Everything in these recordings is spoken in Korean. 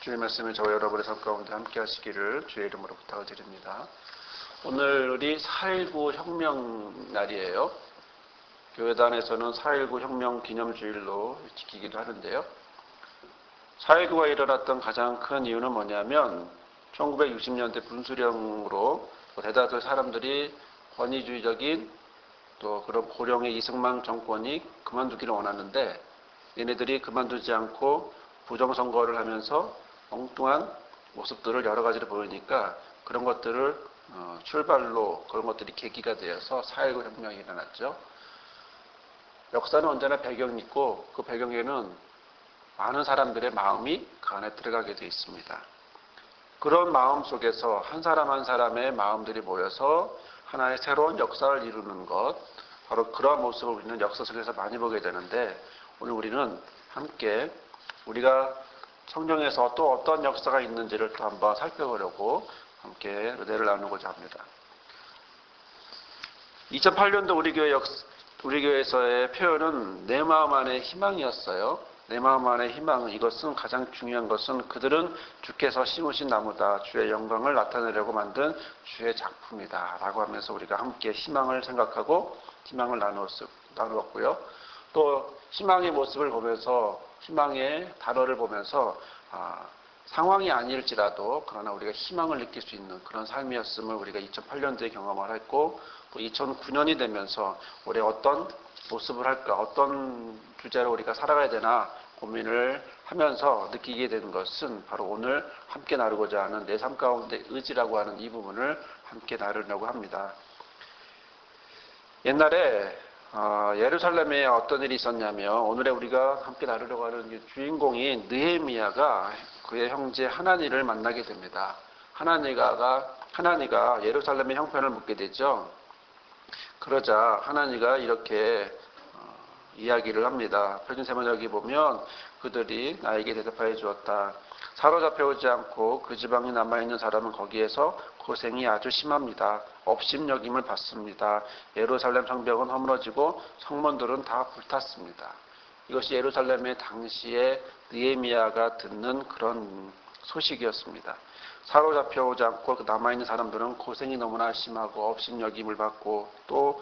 주의 말씀을 저와 여러분의 삶 가운데 함께 하시기를 주의 이름으로 부탁을 드립니다. 오늘이 4.19 혁명 날이에요. 교회단에서는 4.19 혁명 기념주일로 지키기도 하는데요. 4.19가 일어났던 가장 큰 이유는 뭐냐면 1960년대 분수령으로 대다수 사람들이 권위주의적인 또 그런 고령의 이승만 정권이 그만두기를 원하는데 얘네들이 그만두지 않고 부정선거를 하면서 엉뚱한 모습들을 여러 가지를 보이니까 그런 것들을 출발로 그런 것들이 계기가 되어서 4.19 혁명이 일어났죠. 역사는 언제나 배경이 있고 그 배경에는 많은 사람들의 마음이 그 안에 들어가게 되어 있습니다. 그런 마음 속에서 한 사람 한 사람의 마음들이 모여서 하나의 새로운 역사를 이루는 것, 바로 그러한 모습을 우리는 역사 속에서 많이 보게 되는데 오늘 우리는 함께 우리가 성경에서 또 어떤 역사가 있는지를 또 한번 살펴보려고 함께 은혜를 나누고자 합니다. 2008년도 우리 교회에서의 표현은 내 마음 안에 희망이었어요. 내 마음 안에 희망, 이것은 가장 중요한 것은 그들은 주께서 심으신 나무다. 주의 영광을 나타내려고 만든 주의 작품이다. 라고 하면서 우리가 함께 희망을 생각하고 희망을 나누었고요. 또 희망의 모습을 보면서 희망의 단어를 보면서 상황이 아닐지라도 그러나 우리가 희망을 느낄 수 있는 그런 삶이었음을 우리가 2008년도에 경험을 했고 또 2009년이 되면서 올해 어떤 모습을 할까, 어떤 주제로 우리가 살아가야 되나 고민을 하면서 느끼게 되는 것은 바로 오늘 함께 나누고자 하는 내 삶 가운데 의지라고 하는 이 부분을 함께 나누려고 합니다. 옛날에 예루살렘에 어떤 일이 있었냐면 오늘의 우리가 함께 나누려고 하는 주인공인 느헤미야가 그의 형제 하나니를 만나게 됩니다. 하나니가 예루살렘의 형편을 묻게 되죠. 그러자 하나니가 이렇게 이야기를 합니다. 표준세번역에 보면 그들이 나에게 대답하여 주었다. 사로잡혀오지 않고 그 지방에 남아있는 사람은 거기에서 고생이 아주 심합니다. 업심여김을 받습니다. 예루살렘 성벽은 허물어지고 성문들은 다 불탔습니다. 이것이 예루살렘의 당시에 느헤미야가 듣는 그런 소식이었습니다. 사로잡혀오지 않고 남아있는 사람들은 고생이 너무나 심하고 업심여김을 받고 또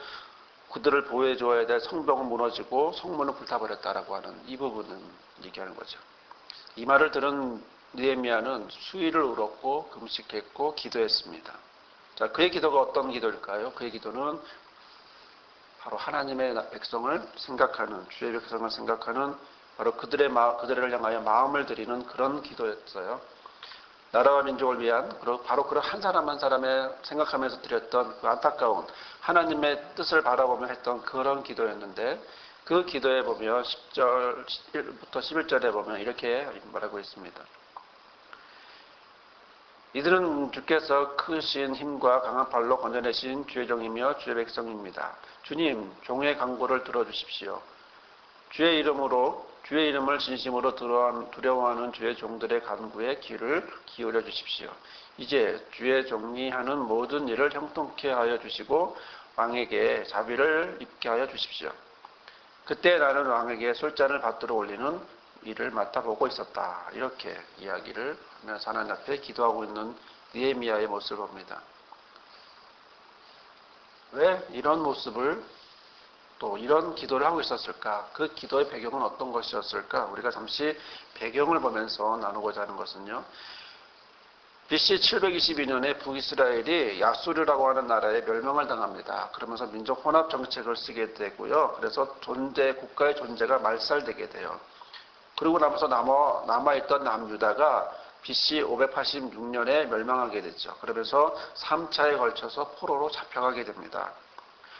그들을 보호해줘야 될 성벽은 무너지고 성문은 불타버렸다라고 하는 이 부분은 얘기하는 거죠. 이 말을 들은 느헤미야는 수위를 울었고 금식했고 기도했습니다. 자, 그의 기도가 어떤 기도일까요? 그의 기도는 바로 하나님의 백성을 생각하는, 주의 백성을 생각하는 바로 그들을 향하여 마음을 드리는 그런 기도였어요. 나라와 민족을 위한 바로 그런 한 사람 한 사람의 생각하면서 드렸던 그 안타까운 하나님의 뜻을 바라보며 했던 그런 기도였는데 그 기도에 보면 10절부터 11절에 보면 이렇게 말하고 있습니다. 이들은 주께서 크신 힘과 강한 팔로 건져내신 주의 종이며 주의 백성입니다. 주님, 종의 간구를 들어주십시오. 주의 이름을 진심으로 두려워하는 주의 종들의 간구에 귀를 기울여 주십시오. 이제 주의 종이 하는 모든 일을 형통케 하여 주시고 왕에게 자비를 입게 하여 주십시오. 그때 나는 왕에게 술잔을 받들어 올리는 일을 맡아보고 있었다. 이렇게 이야기를 하면서 하나님 앞에 기도하고 있는 느헤미야의 모습을 봅니다. 왜 이런 모습을 또 이런 기도를 하고 있었을까? 그 기도의 배경은 어떤 것이었을까? 우리가 잠시 배경을 보면서 나누고자 하는 것은요. BC 722년에 북이스라엘이 야수르라고 하는 나라에 멸망을 당합니다. 그러면서 민족 혼합 정책을 쓰게 되고요. 그래서 국가의 존재가 말살되게 돼요. 그리고 나면서 남아있던 남유다가 BC 586년에 멸망하게 됐죠. 그러면서 3차에 걸쳐서 포로로 잡혀가게 됩니다.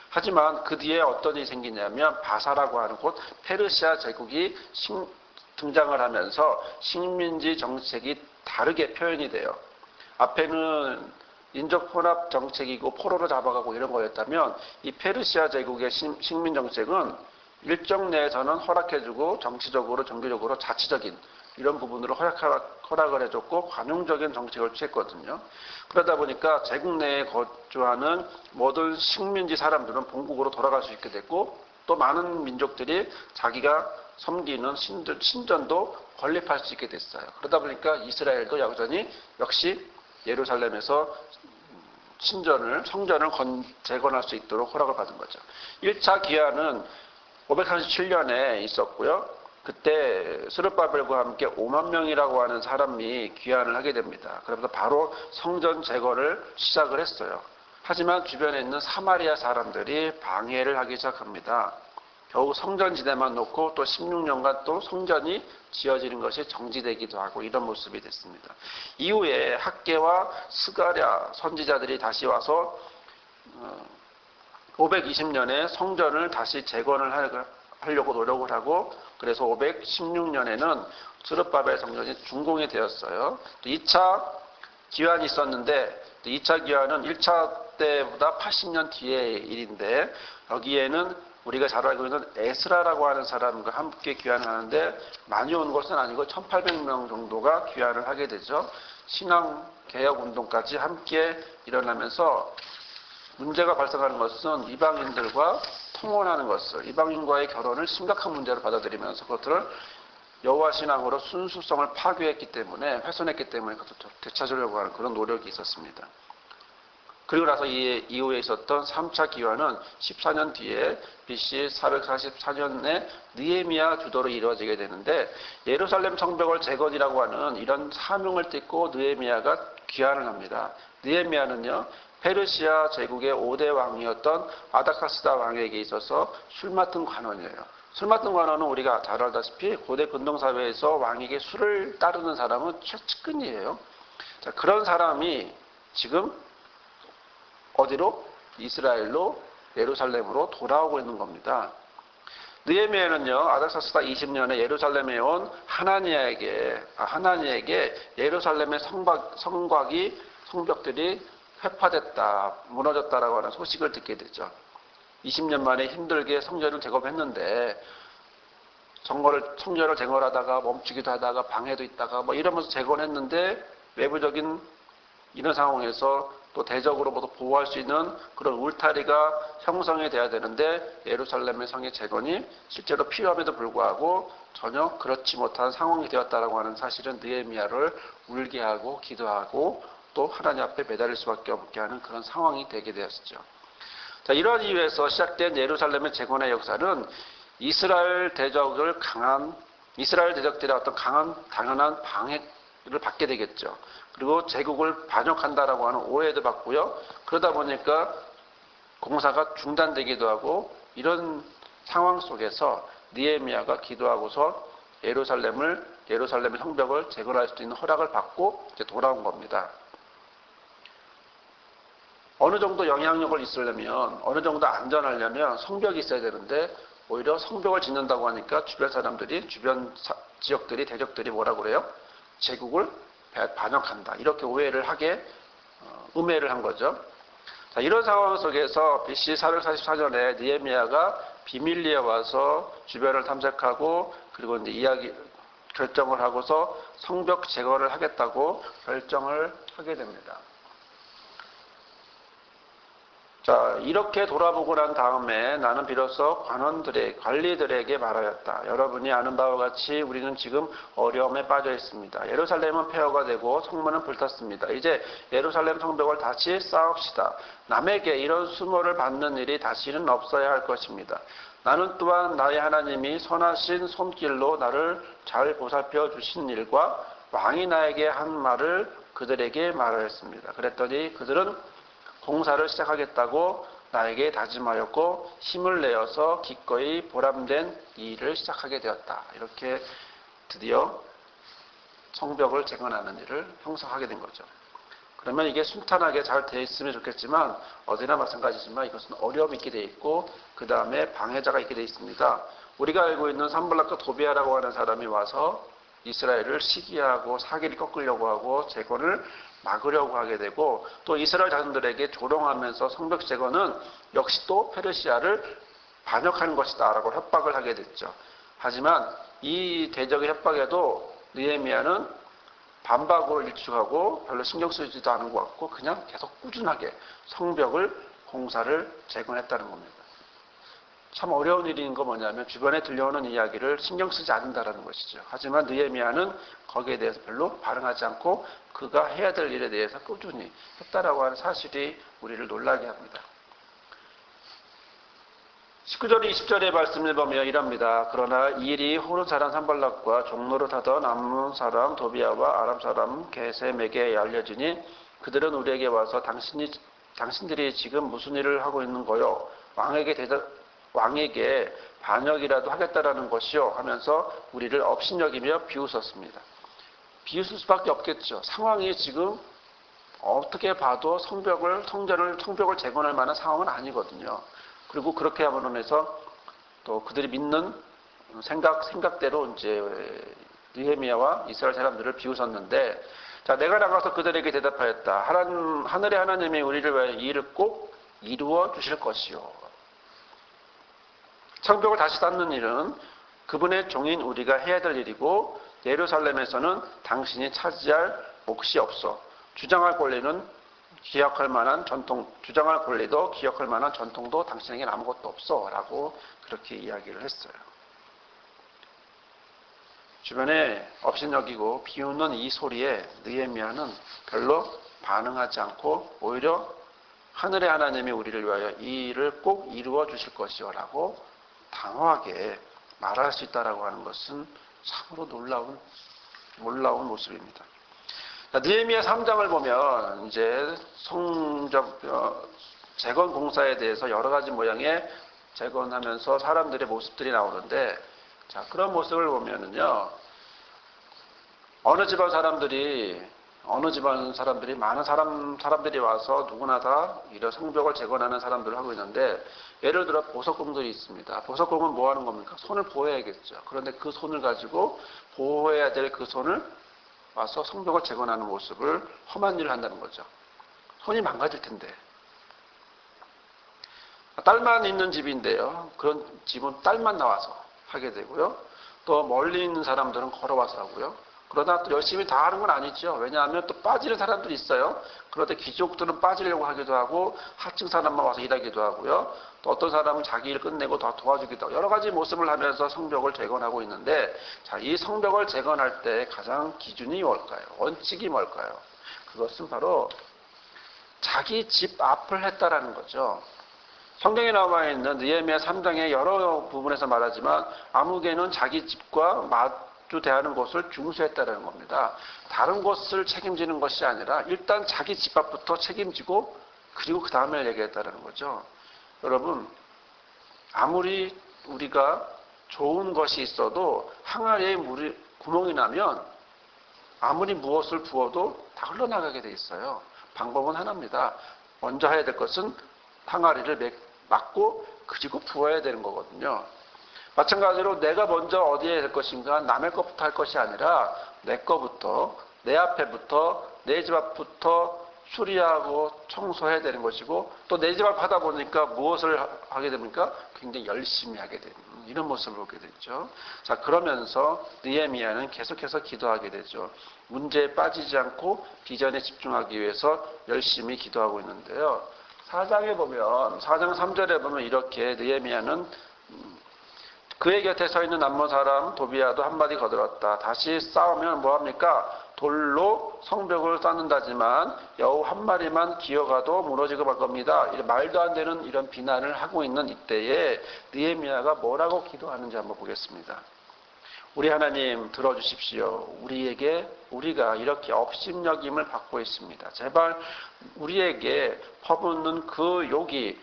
하지만 그 뒤에 어떤 일이 생기냐면 바사라고 하는 곳 페르시아 제국이 등장을 하면서 식민지 정책이 다르게 표현이 돼요. 앞에는 인적 혼합 정책이고 포로로 잡아가고 이런 거였다면 이 페르시아 제국의 식민 정책은 일정 내에서는 허락해주고 정치적으로 종교적으로 자치적인 이런 부분으로 허락을 해줬고 관용적인 정책을 취했거든요. 그러다 보니까 제국 내에 거주하는 모든 식민지 사람들은 본국으로 돌아갈 수 있게 됐고 또 많은 민족들이 자기가 섬기는 신전도 건립할 수 있게 됐어요. 그러다 보니까 이스라엘도 여전히 역시 예루살렘에서 성전을 재건할 수 있도록 허락을 받은 거죠. 1차 기한은 537년에 있었고요. 그때 스룹바벨과 함께 5만 명이라고 하는 사람이 귀환을 하게 됩니다. 그러면서 바로 성전 재건을 시작을 했어요. 하지만 주변에 있는 사마리아 사람들이 방해를 하기 시작합니다. 겨우 성전지대만 놓고 또 16년간 또 성전이 지어지는 것이 정지되기도 하고 이런 모습이 됐습니다. 이후에 학개와 스가랴 선지자들이 다시 와서 520년에 성전을 다시 재건을 하려고 노력을 하고, 그래서 516년에는 스룹바벨 성전이 준공이 되었어요. 2차 기환이 있었는데 2차 기환은 1차 때보다 80년 뒤의 일인데, 여기에는 우리가 잘 알고 있는 에스라라고 하는 사람과 함께 귀환을 하는데, 많이 온 것은 아니고 1800명 정도가 귀환을 하게 되죠. 신앙개혁운동까지 함께 일어나면서 문제가 발생하는 것은 이방인들과 통혼하는 것을, 이방인과의 결혼을 심각한 문제로 받아들이면서 그것들을 여호와 신앙으로 순수성을 파괴했기 때문에, 훼손했기 때문에 그것을 되찾으려고 하는 그런 노력이 있었습니다. 그리고 나서 이후에 있었던 3차 기환은 14년 뒤에 BC 444년에 느헤미야 주도로 이루어지게 되는데, 예루살렘 성벽을 재건이라고 하는 이런 사명을 띠고 느헤미야가 귀환을 합니다. 느헤미야는요, 페르시아 제국의 5대 왕이었던 아닥사스다 왕에게 있어서 술 맡은 관원이에요. 술 맡은 관원은 우리가 잘 알다시피 고대 근동사회에서 왕에게 술을 따르는 사람은 최측근이에요. 자, 그런 사람이 지금 어디로? 이스라엘로, 예루살렘으로 돌아오고 있는 겁니다. 느헤미야는요, 아닥사스다 20년에 예루살렘에 온 하나니에게 예루살렘의 성벽들이 회파됐다, 무너졌다라고 하는 소식을 듣게 되죠. 20년 만에 힘들게 성전을 재건했는데, 성전을 재건하다가 멈추기도 하다가 방해도 있다가 이러면서 재건했는데, 외부적인 이런 상황에서 또 대적으로 모두 보호할 수 있는 그런 울타리가 형성이 돼야 되는데, 예루살렘의 성의 재건이 실제로 필요함에도 불구하고 전혀 그렇지 못한 상황이 되었다라고 하는 사실은 느헤미야를 울게 하고 기도하고 또 하나님 앞에 매달릴 수밖에 없게 하는 그런 상황이 되게 되었죠. 자, 이러한 이유에서 시작된 예루살렘의 재건의 역사는 이스라엘 대적들의 어떤 당연한 방해를 받게 되겠죠. 그리고 제국을 반역한다라고 하는 오해도 받고요. 그러다 보니까 공사가 중단되기도 하고, 이런 상황 속에서 느헤미야가 기도하고서 예루살렘의 성벽을 재건할 수 있는 허락을 받고 이제 돌아온 겁니다. 어느 정도 영향력을 있으려면, 어느 정도 안전하려면 성벽이 있어야 되는데, 오히려 성벽을 짓는다고 하니까 주변 지역들이, 대적들이 뭐라고 그래요? 제국을 반역한다. 이렇게 오해를 하게 음해를 한 거죠. 자, 이런 상황 속에서 BC 444년에 느헤미야가 비밀리에 와서 주변을 탐색하고, 그리고 이제 결정을 하고서 성벽 재건을 하겠다고 결정을 하게 됩니다. 자, 이렇게 돌아보고 난 다음에 나는 비로소 관리들에게 말하였다. 여러분이 아는 바와 같이 우리는 지금 어려움에 빠져 있습니다. 예루살렘은 폐허가 되고 성문은 불탔습니다. 이제 예루살렘 성벽을 다시 쌓읍시다. 남에게 이런 수모를 받는 일이 다시는 없어야 할 것입니다. 나는 또한 나의 하나님이 선하신 손길로 나를 잘 보살펴 주신 일과 왕이 나에게 한 말을 그들에게 말하였습니다. 그랬더니 그들은 공사를 시작하겠다고 나에게 다짐하였고 힘을 내어서 기꺼이 보람된 이 일을 시작하게 되었다. 이렇게 드디어 성벽을 재건하는 일을 형성하게 된 거죠. 그러면 이게 순탄하게 잘 되어 있으면 좋겠지만, 어디나 마찬가지지만 이것은 어려움이 있게 되어 있고, 그 다음에 방해자가 있게 되어 있습니다. 우리가 알고 있는 산발락과 도비아라고 하는 사람이 와서 이스라엘을 시기하고 사기를 꺾으려고 하고 재건을 막으려고 하게 되고, 또 이스라엘 자손들에게 조롱하면서 성벽 재건은 역시 또 페르시아를 반역하는 것이다 라고 협박을 하게 됐죠. 하지만 이 대적의 협박에도 느헤미야는 반박으로 일축하고 별로 신경 쓰지도 않은 것 같고 그냥 계속 꾸준하게 성벽을 공사를 재건했다는 겁니다. 참 어려운 일인 거 뭐냐면 주변에 들려오는 이야기를 신경 쓰지 않는다라는 것이죠. 하지만 느헤미야는 거기에 대해서 별로 반응하지 않고 그가 해야 될 일에 대해서 꾸준히 했다라고 하는 사실이 우리를 놀라게 합니다. 19절 20절의 말씀을 보면 이랍니다. 그러나 이 일이 호른 사람 산발락과 종로를 타던 암몬 사람 도비아와 아람 사람 게셈에게 알려지니 그들은 우리에게 와서 당신들이 지금 무슨 일을 하고 있는 거요? 왕에게 반역이라도 하겠다라는 것이요 하면서 우리를 업신여기며 비웃었습니다. 비웃을 수밖에 없겠죠. 상황이 지금 어떻게 봐도 성벽을 재건할 만한 상황은 아니거든요. 그리고 그렇게 함으로 해서 또 그들이 믿는 생각대로 이제 느헤미야와 이스라엘 사람들을 비웃었는데, 자, 내가 나가서 그들에게 대답하였다. 하늘의 하나님이 우리를 위하여 이 일을 꼭 이루어 주실 것이요. 성벽을 다시 쌓는 일은 그분의 종인 우리가 해야 될 일이고, 예루살렘에서는 당신이 차지할 몫이 없어. 주장할 권리도 기억할 만한 전통도 당신에게는 아무것도 없어. 라고 그렇게 이야기를 했어요. 주변에 업신여기고 비웃는 이 소리에 느헤미야는 별로 반응하지 않고 오히려 하늘의 하나님이 우리를 위하여 이 일을 꼭 이루어 주실 것이요 라고 당황하게 말할 수 있다라고 하는 것은 참으로 놀라운 모습입니다. 느헤미야 3장을 보면 이제 성적 재건 공사에 대해서 여러 가지 모양의 재건하면서 사람들의 모습들이 나오는데, 자, 그런 모습을 보면은요, 어느 집안 사람들이 많은 사람들이 와서 누구나 다 이런 성벽을 재건하는 사람들을 하고 있는데, 예를 들어 보석공들이 있습니다. 보석공은 뭐 하는 겁니까? 손을 보호해야겠죠. 그런데 그 손을 가지고 보호해야 될 그 손을 와서 성벽을 재건하는 모습을 험한 일을 한다는 거죠. 손이 망가질 텐데. 딸만 있는 집인데요. 그런 집은 딸만 나와서 하게 되고요. 또 멀리 있는 사람들은 걸어와서 하고요. 그러다 또 열심히 다 하는 건 아니죠. 왜냐하면 또 빠지는 사람들이 있어요. 그런데 귀족들은 빠지려고 하기도 하고 하층 사람만 와서 일하기도 하고요. 또 어떤 사람은 자기 일 끝내고 더 도와주기도 하고 여러 가지 모습을 하면서 성벽을 재건하고 있는데, 자, 이 성벽을 재건할 때 가장 기준이 뭘까요? 원칙이 뭘까요? 그것은 바로 자기 집 앞을 했다라는 거죠. 성경에 나와 있는 느헤미야 3장의 여러 부분에서 말하지만 아무개는 자기 집과 마주 대하는 곳을 중수했다는 겁니다. 다른 곳을 책임지는 것이 아니라 일단 자기 집 앞부터 책임지고 그리고 그 다음에 얘기했다는 거죠. 여러분, 아무리 우리가 좋은 것이 있어도 항아리에 구멍이 나면 아무리 무엇을 부어도 다 흘러나가게 돼 있어요. 방법은 하나입니다. 먼저 해야 될 것은 항아리를 막고 그리고 부어야 되는 거거든요. 마찬가지로 내가 먼저 어디에 해야 될 것인가, 남의 것부터 할 것이 아니라 내 것부터, 내 앞에부터, 내 집 앞부터 수리하고 청소해야 되는 것이고, 또 내 집 앞 하다 보니까 무엇을 하게 됩니까? 굉장히 열심히 하게 되는 이런 모습을 보게 되죠. 자, 그러면서 느헤미야는 계속해서 기도하게 되죠. 문제에 빠지지 않고 비전에 집중하기 위해서 열심히 기도하고 있는데요. 4장 3절에 보면 이렇게 느헤미야는 그의 곁에 서 있는 남몬 사람 도비아도 한마디 거들었다. 다시 싸우면 뭐합니까? 돌로 성벽을 쌓는다지만 여우 한 마리만 기어가도 무너지고 말 겁니다. 말도 안 되는 이런 비난을 하고 있는 이때에 느헤미야가 뭐라고 기도하는지 한번 보겠습니다. 우리 하나님 들어주십시오. 우리가 이렇게 업신여김을 받고 있습니다. 제발 우리에게 퍼붓는 그 욕이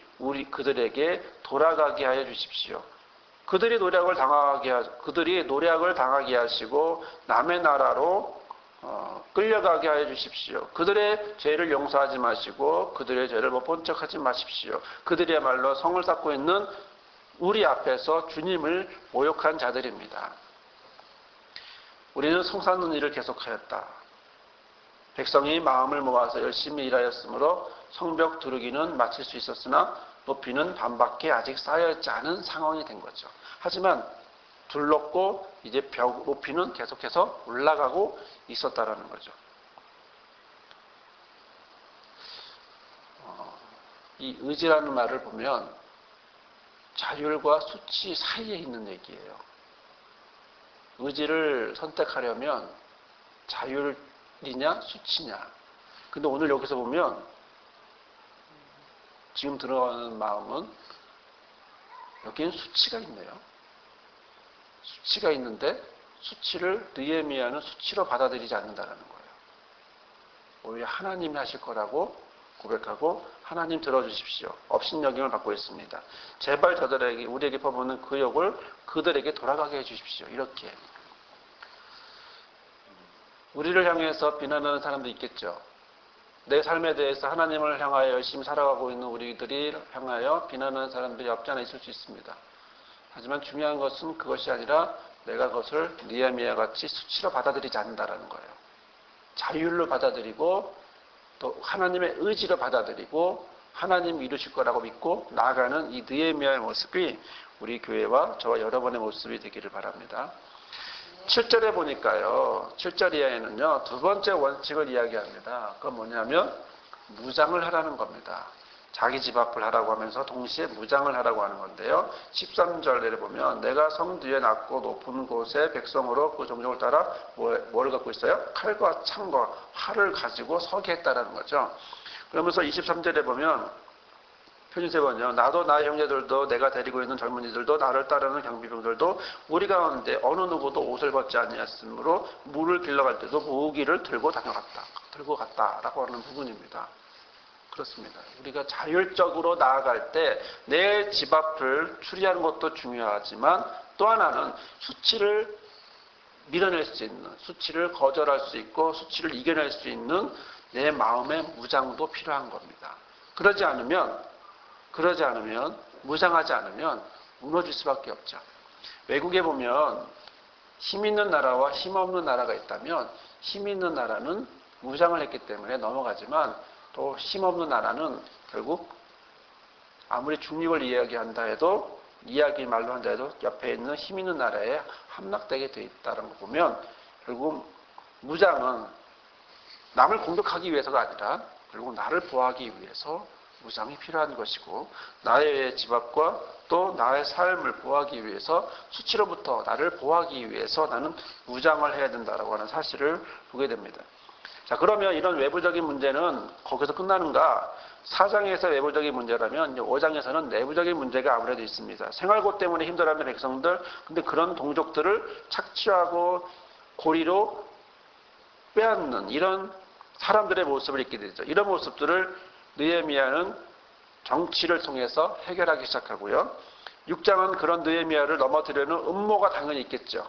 그들에게 돌아가게 하여 주십시오. 그들이 노력을 당하게 하시고 남의 나라로 끌려가게 하여 주십시오. 그들의 죄를 용서하지 마시고 그들의 죄를 못 본 척하지 마십시오. 그들이야말로 성을 쌓고 있는 우리 앞에서 주님을 모욕한 자들입니다. 우리는 성 쌓는 일을 계속하였다. 백성이 마음을 모아서 열심히 일하였으므로 성벽 두르기는 마칠 수 있었으나 높이는 반밖에 아직 쌓여있지 않은 상황이 된 거죠. 하지만 둘렀고 이제 벽 높이는 계속해서 올라가고 있었다라는 거죠. 이 의지라는 말을 보면 자율과 수치 사이에 있는 얘기예요. 의지를 선택하려면 자율이냐 수치냐. 근데 오늘 여기서 보면 지금 들어가는 마음은 여기엔 수치가 있네요. 수치가 있는데 수치를 느헤미야는 수치로 받아들이지 않는다는 거예요. 오히려 하나님이 하실 거라고 고백하고 하나님 들어주십시오. 업신여김을 받고 있습니다. 제발 저들에게 우리에게 퍼부는 그 욕을 그들에게 돌아가게 해주십시오. 이렇게 우리를 향해서 비난하는 사람도 있겠죠. 내 삶에 대해서 하나님을 향하여 열심히 살아가고 있는 우리들이 향하여 비난하는 사람들이 없지 않아 있을 수 있습니다. 하지만 중요한 것은 그것이 아니라 내가 그것을 느헤미야 같이 수치로 받아들이지 않는다는 거예요. 자율로 받아들이고 또 하나님의 의지로 받아들이고 하나님 이루실 거라고 믿고 나아가는 이 느헤미야의 모습이 우리 교회와 저와 여러분의 모습이 되기를 바랍니다. 7절에 보니까요. 7절 이하에는요. 두 번째 원칙을 이야기합니다. 그건 뭐냐면 무장을 하라는 겁니다. 자기 집 앞을 하라고 하면서 동시에 무장을 하라고 하는 건데요. 13절에 보면 내가 성 뒤에 낮고 높은 곳에 백성으로 그 종족을 따라 뭐를 갖고 있어요? 칼과 창과 활을 가지고 서게 했다라는 거죠. 그러면서 23절에 보면 표준세번요. 나도 나의 형제들도 내가 데리고 있는 젊은이들도 나를 따르는 경비병들도 우리 가운데 어느 누구도 옷을 벗지 아니하였으므로 물을 길러갈 때도 무기를 들고 갔다라고 하는 부분입니다. 그렇습니다. 우리가 자율적으로 나아갈 때 내 집 앞을 추리하는 것도 중요하지만 또 하나는 수치를 밀어낼 수 있는, 수치를 거절할 수 있고 수치를 이겨낼 수 있는 내 마음의 무장도 필요한 겁니다. 그러지 않으면 무장하지 않으면 무너질 수밖에 없죠. 외국에 보면 힘 있는 나라와 힘 없는 나라가 있다면 힘 있는 나라는 무장을 했기 때문에 넘어가지만 또 힘 없는 나라는 결국 아무리 중립을 이야기한다 해도 말로 한다 해도 옆에 있는 힘 있는 나라에 함락되게 돼 있다는 거 보면 결국 무장은 남을 공격하기 위해서가 아니라 결국 나를 보호하기 위해서 무장이 필요한 것이고 나의 집 앞과 또 나의 삶을 보호하기 위해서 수치로부터 나를 보호하기 위해서 나는 무장을 해야 된다라고 하는 사실을 보게 됩니다. 자, 그러면 이런 외부적인 문제는 거기서 끝나는가? 4장에서 외부적인 문제라면 5장에서는 내부적인 문제가 아무래도 있습니다. 생활고 때문에 힘들어하는 백성들, 근데 그런 동족들을 착취하고 고리로 빼앗는 이런 사람들의 모습을 있게 되죠. 이런 모습들을 느헤미야는 정치를 통해서 해결하기 시작하고요. 6장은 그런 느헤미야를 넘어뜨리는 음모가 당연히 있겠죠.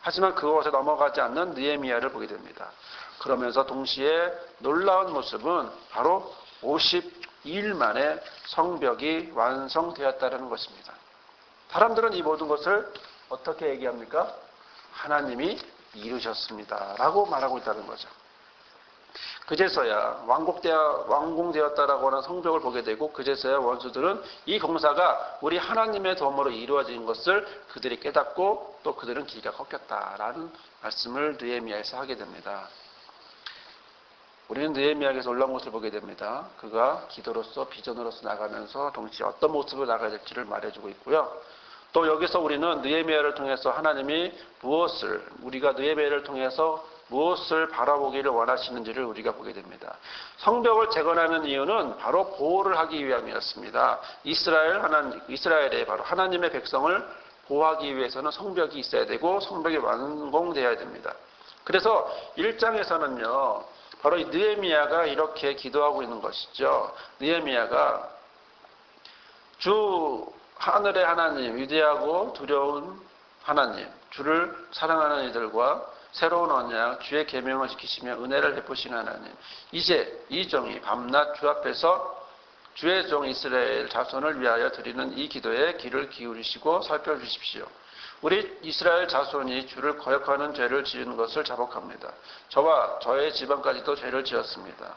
하지만 그것에 넘어가지 않는 느헤미야를 보게 됩니다. 그러면서 동시에 놀라운 모습은 바로 52일 만에 성벽이 완성되었다는 것입니다. 사람들은 이 모든 것을 어떻게 얘기합니까? 하나님이 이루셨습니다. 라고 말하고 있다는 거죠. 그제서야 완공되었다라고 하는 성벽을 보게 되고 그제서야 원수들은 이 공사가 우리 하나님의 도움으로 이루어진 것을 그들이 깨닫고 또 그들은 기가 꺾였다라는 말씀을 느헤미야에서 하게 됩니다. 우리는 느헤미야에서 놀라운 것을 보게 됩니다. 그가 기도로서 비전으로서 나가면서 동시에 어떤 모습으로 나가야 될지를 말해주고 있고요. 또 여기서 우리는 느헤미야를 통해서 하나님이 우리가 느헤미야를 통해서 무엇을 바라보기를 원하시는지를 우리가 보게 됩니다. 성벽을 재건하는 이유는 바로 보호를 하기 위함이었습니다. 이스라엘의 바로 하나님의 백성을 보호하기 위해서는 성벽이 있어야 되고 성벽이 완공되어야 됩니다. 그래서 1장에서는요. 바로 이 느헤미야가 이렇게 기도하고 있는 것이죠. 느헤미야가 주 하늘의 하나님, 위대하고 두려운 하나님, 주를 사랑하는 이들과 새로운 언약, 주의 계명을 지키시며 은혜를 베푸시는 하나님. 이제 이 종이 밤낮 주 앞에서 주의 종 이스라엘 자손을 위하여 드리는 이 기도에 귀를 기울이시고 살펴주십시오. 우리 이스라엘 자손이 주를 거역하는 죄를 지은 것을 자복합니다. 저와 저의 집안까지도 죄를 지었습니다.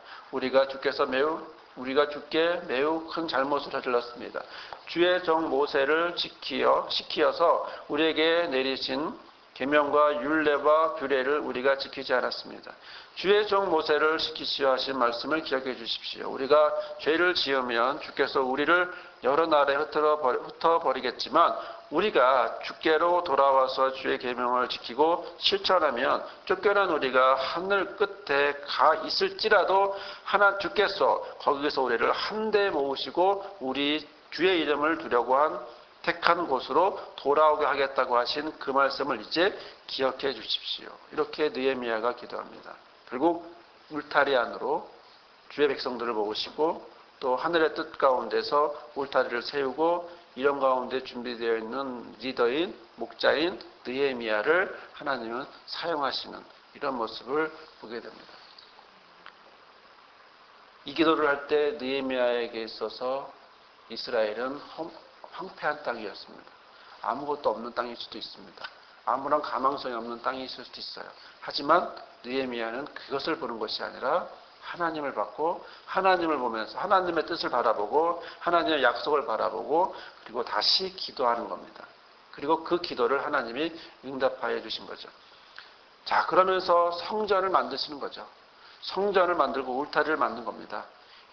우리가 주께 매우 큰 잘못을 저질렀습니다. 주의 종 모세를 시키어서 우리에게 내리신 계명과 율례와 규례를 우리가 지키지 않았습니다. 주의 종 모세를 시키시어 하신 말씀을 기억해 주십시오. 우리가 죄를 지으면 주께서 우리를 여러 나라에 흩어버리겠지만 우리가 주께로 돌아와서 주의 계명을 지키고 실천하면 쫓겨난 우리가 하늘 끝에 가 있을지라도 주께서 거기서 우리를 한데 모으시고 우리 주의 이름을 두려고 한 택한 곳으로 돌아오게 하겠다고 하신 그 말씀을 이제 기억해 주십시오. 이렇게 느헤미야가 기도합니다. 결국 울타리 안으로 주의 백성들을 모으시고 또 하늘의 뜻 가운데서 울타리를 세우고 이런 가운데 준비되어 있는 리더인 목자인 느헤미야를 하나님은 사용하시는 이런 모습을 보게 됩니다. 이 기도를 할 때 느헤미야에게 있어서 이스라엘은 황폐한 땅이었습니다. 아무것도 없는 땅일 수도 있습니다. 아무런 가망성이 없는 땅이 있을 수도 있어요. 하지만 느헤미야는 그것을 보는 것이 아니라 하나님을 받고 하나님을 보면서 하나님의 뜻을 바라보고 하나님의 약속을 바라보고 그리고 다시 기도하는 겁니다. 그리고 그 기도를 하나님이 응답하여 주신 거죠. 자, 그러면서 성전을 만드시는 거죠. 성전을 만들고 울타리를 만든 겁니다.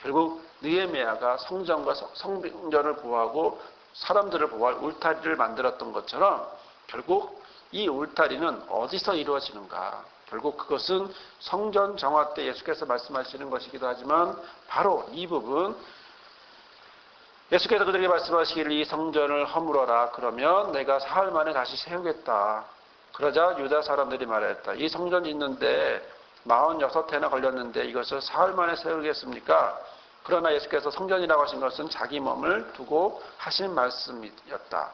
결국 느헤미야가 성전과 성전을 보호하고 사람들을 보호할 울타리를 만들었던 것처럼 결국 이 울타리는 어디서 이루어지는가? 결국 그것은 성전 정화 때 예수께서 말씀하시는 것이기도 하지만 바로 이 부분 예수께서 그들에게 말씀하시기를 이 성전을 허물어라. 그러면 내가 사흘 만에 다시 세우겠다. 그러자 유다 사람들이 말했다. 이 성전 짓는데 46해나 걸렸는데 이것을 사흘 만에 세우겠습니까? 그러나 예수께서 성전이라고 하신 것은 자기 몸을 두고 하신 말씀이었다.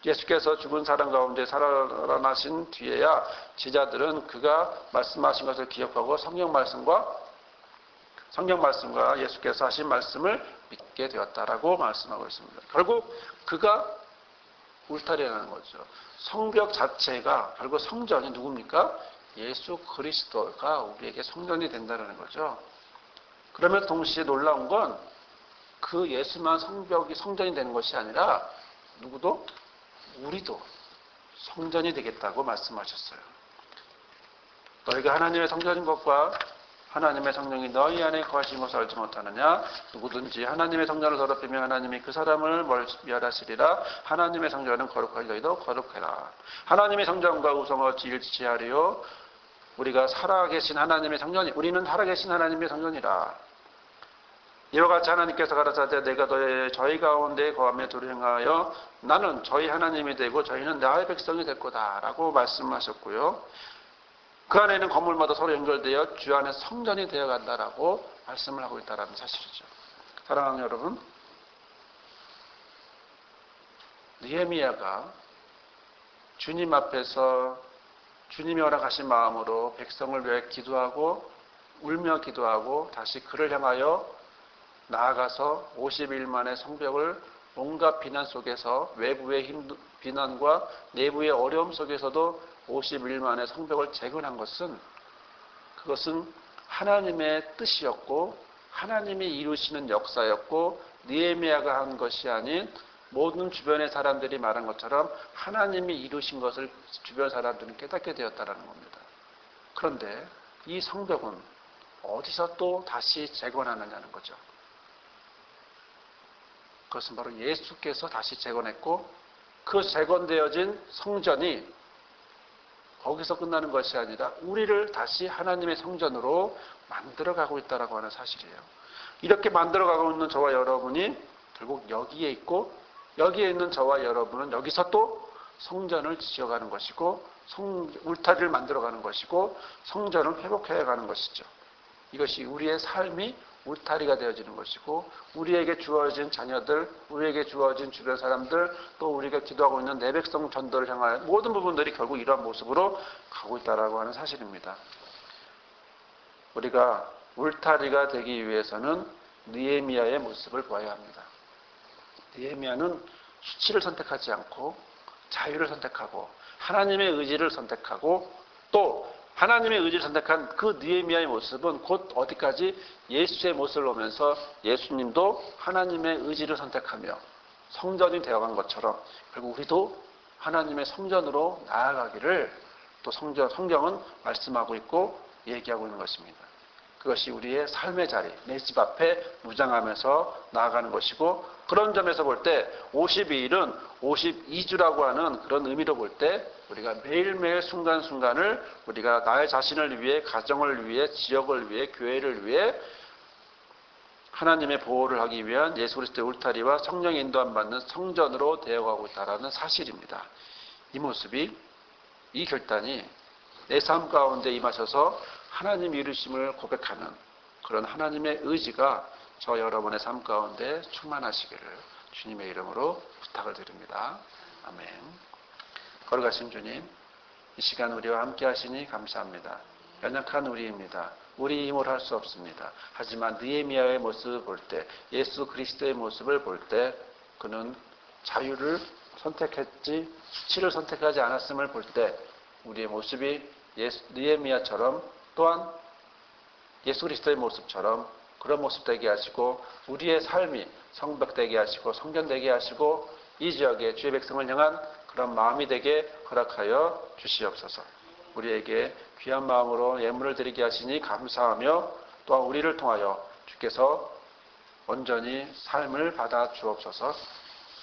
예수께서 죽은 사람 가운데 살아나신 뒤에야 제자들은 그가 말씀하신 것을 기억하고 성경 말씀과 예수께서 하신 말씀을 믿게 되었다라고 말씀하고 있습니다. 결국 그가 울타리라는 거죠. 성벽 자체가 결국 성전이 누굽니까? 예수 그리스도가 우리에게 성전이 된다는 거죠. 그러면 동시에 놀라운 건 그 예수만 성전이 되는 것이 아니라 누구도? 우리도 성전이 되겠다고 말씀하셨어요. 너희가 하나님의 성전인 것과 하나님의 성령이 너희 안에 거하신 것을 알지 못하느냐? 누구든지 하나님의 성전을 더럽히면 하나님이 그 사람을 멸하시리라. 하나님의 성전은 거룩하니 너희도 거룩해라. 하나님의 성전과 우성을 일치하리요. 우리가 살아계신 하나님의 성전이 우리는 살아계신 하나님의 성전이라. 이와 같이 하나님께서 가라사대 내가 저희 가운데 거하며 두루 행하여 나는 저희 하나님이 되고 저희는 나의 백성이 될 거다라고 말씀하셨고요. 그 안에는 건물마다 서로 연결되어 주 안에 성전이 되어간다라고 말씀을 하고 있다는 사실이죠. 사랑하는 여러분, 느헤미야가 주님 앞에서 주님이 허락하신 마음으로 백성을 위해 기도하고 울며 기도하고 다시 그를 향하여 나아가서 50일 만에 성벽을 온갖 비난 속에서 외부의 비난과 내부의 어려움 속에서도 50일 만에 성벽을 재건한 것은 그것은 하나님의 뜻이었고 하나님이 이루시는 역사였고 느헤미야가 한 것이 아닌 모든 주변의 사람들이 말한 것처럼 하나님이 이루신 것을 주변 사람들은 깨닫게 되었다는 겁니다. 그런데 이 성벽은 어디서 또 다시 재건하느냐는 거죠. 그것은 바로 예수께서 다시 재건했고 그 재건되어진 성전이 거기서 끝나는 것이 아니라 우리를 다시 하나님의 성전으로 만들어가고 있다고 하는 사실이에요. 이렇게 만들어가고 있는 저와 여러분이 결국 여기에 있고 여기에 있는 저와 여러분은 여기서 또 성전을 지어가는 것이고 울타리를 만들어가는 것이고 성전을 회복해가는 것이죠. 이것이 우리의 삶이 울타리가 되어지는 것이고 우리에게 주어진 자녀들, 우리에게 주어진 주변 사람들, 또 우리가 기도하고 있는 내 백성 전도를 향하여 모든 부분들이 결국 이러한 모습으로 가고 있다고 하는 사실입니다. 우리가 울타리가 되기 위해서는 느헤미야의 모습을 보아야 합니다. 느헤미야는 수치를 선택하지 않고 자유를 선택하고 하나님의 의지를 선택하고 또 하나님의 의지를 선택한 그 느헤미야의 모습은 곧 어디까지 예수의 모습을 보면서 예수님도 하나님의 의지를 선택하며 성전이 되어간 것처럼 결국 우리도 하나님의 성전으로 나아가기를 또 성경은 말씀하고 있고 얘기하고 있는 것입니다. 그것이 우리의 삶의 자리, 내 집 앞에 무장하면서 나아가는 것이고 그런 점에서 볼 때 52일은 52주라고 하는 그런 의미로 볼 때 우리가 매일매일 순간순간을 우리가 나의 자신을 위해, 가정을 위해, 지역을 위해, 교회를 위해 하나님의 보호를 하기 위한 예수 그리스도의 울타리와 성령의 인도함 받는 성전으로 되어가고 있다는 사실입니다. 이 모습이, 이 결단이 내 삶 가운데 임하셔서 하나님 이루심을 고백하는 그런 하나님의 의지가 저 여러분의 삶 가운데 충만하시기를 주님의 이름으로 부탁을 드립니다. 아멘. 걸어가신 주님, 이 시간 우리와 함께 하시니 감사합니다. 연약한 우리입니다. 우리 힘으로 할 수 없습니다. 하지만 느헤미야의 모습을 볼 때, 예수 그리스도의 모습을 볼 때 그는 자유를 선택했지 수치를 선택하지 않았음을 볼 때 우리의 모습이 느헤미야처럼 또한 예수 그리스도의 모습처럼 그런 모습 되게 하시고 우리의 삶이 성벽되게 하시고 성전되게 하시고 이 지역의 주의 백성을 향한 그런 마음이 되게 허락하여 주시옵소서. 우리에게 귀한 마음으로 예물을 드리게 하시니 감사하며 또한 우리를 통하여 주께서 온전히 삶을 받아 주옵소서.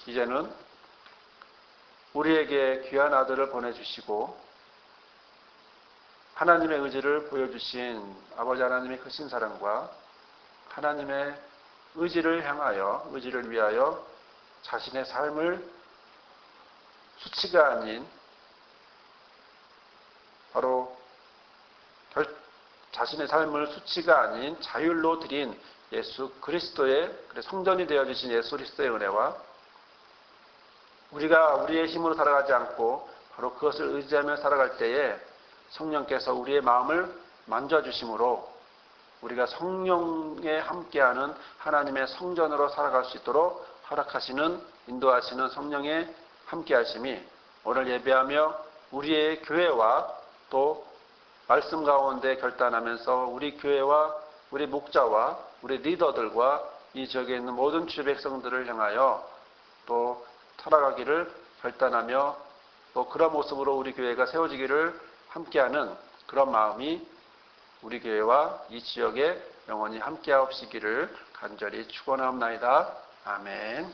이제는 우리에게 귀한 아들을 보내주시고 하나님의 의지를 보여주신 아버지 하나님의 크신 사랑과 하나님의 의지를 향하여, 의지를 위하여 자신의 삶을 수치가 아닌 바로 자신의 삶을 수치가 아닌 자율로 드린 예수 그리스도의 성전이 되어주신 예수 그리스도의 은혜와 우리가 우리의 힘으로 살아가지 않고 바로 그것을 의지하며 살아갈 때에 성령께서 우리의 마음을 만져주심으로 우리가 성령에 함께하는 하나님의 성전으로 살아갈 수 있도록 허락하시는, 인도하시는 성령의 함께하심이 오늘 예배하며 우리의 교회와 또 말씀 가운데 결단하면서 우리 교회와 우리 목자와 우리 리더들과 이 지역에 있는 모든 주의 백성들을 향하여 또 살아가기를 결단하며 또 그런 모습으로 우리 교회가 세워지기를 함께하는 그런 마음이 우리 교회와 이 지역에 영원히 함께하옵시기를 간절히 축원하옵나이다. 아멘.